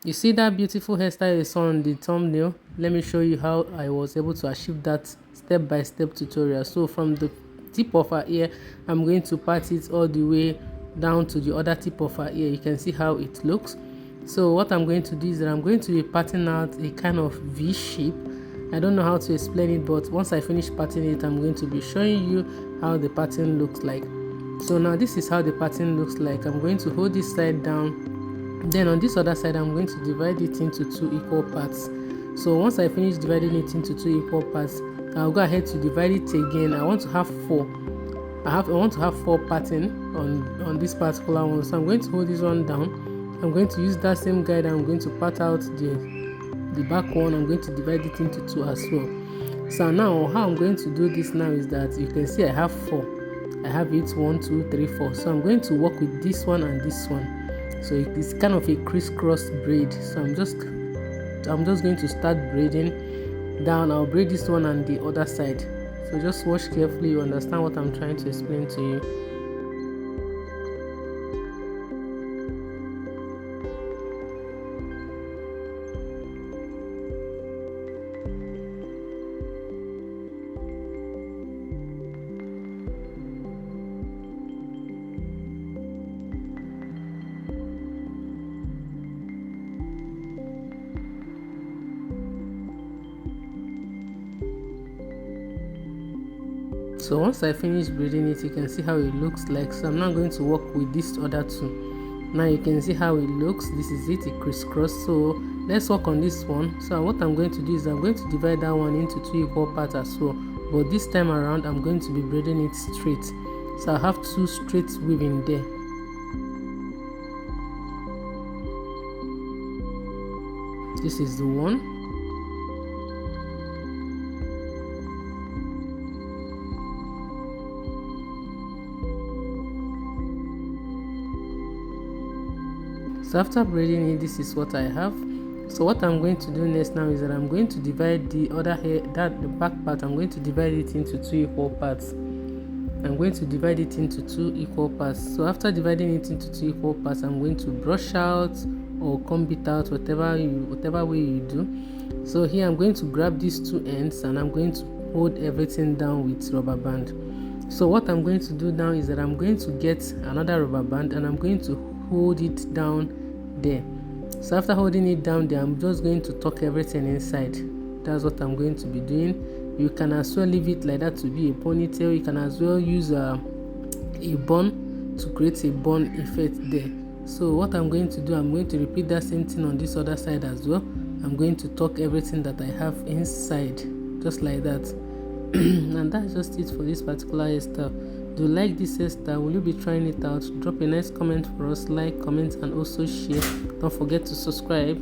You see that beautiful hairstyle you saw on the thumbnail? Let me show you how I was able to achieve that step-by-step tutorial. So from the tip of her ear, I'm going to part it all the way down to the other tip of her ear. You can see how it looks. So what I'm going to do is that I'm going to be parting out a kind of V shape. I don't know how to explain it, but once I finish parting it, I'm going to be showing you how the pattern looks like. So now this is how the pattern looks like. I'm going to hold this side down, then on this other side I'm going to divide it into 2 equal parts. So once I finish dividing it into 2 equal parts, I'll go ahead to divide it again. I want to have 4. I want to have 4 pattern on this particular one. So I'm going to hold this one down. I'm going to use that same guide. I'm going to part out the back one. I'm going to divide it into 2 as well. So now how I'm going to do this now is that you can see I have 4. I have it 1, 2, 3, 4. So I'm going to work with this one and this one. So it's kind of a crisscross braid. So I'm just going to start braiding down. I'll braid this one and the other side. So just watch carefully, you understand what I'm trying to explain to you. So once I finish braiding it, you can see how it looks like. So I'm now going to work with this other two. Now you can see how it looks. This is it, a crisscross. So let's work on this one. So what I'm going to do is I'm going to divide that one into 2 equal parts as well. But this time around, I'm going to be braiding it straight. So I have 2 straight weaving there. This is the one. So after braiding it, this is what I have. So what I'm going to do next now is that I'm going to divide the other hair, the back part, I'm going to divide it into 2 equal parts. I'm going to divide it into 2 equal parts. So after dividing it into 2 equal parts, I'm going to brush out or comb it out, whatever way you do. So here I'm going to grab these 2 ends and I'm going to hold everything down with rubber band. So what I'm going to do now is that I'm going to get another rubber band and I'm going to hold it down there. So after holding it down there, I'm just going to tuck everything inside. That's what I'm going to be doing. You can as well leave it like that to be a ponytail. You can as well use a bun to create a bun effect there. So what I'm going to do, I'm going to repeat that same thing on this other side as well. I'm going to tuck everything that I have inside, just like that. And that's just it for this particular hairstyle. Do you like this hairstyle? Will you be trying it out? Drop a nice comment for us, like, comment, and also share. Don't forget to subscribe.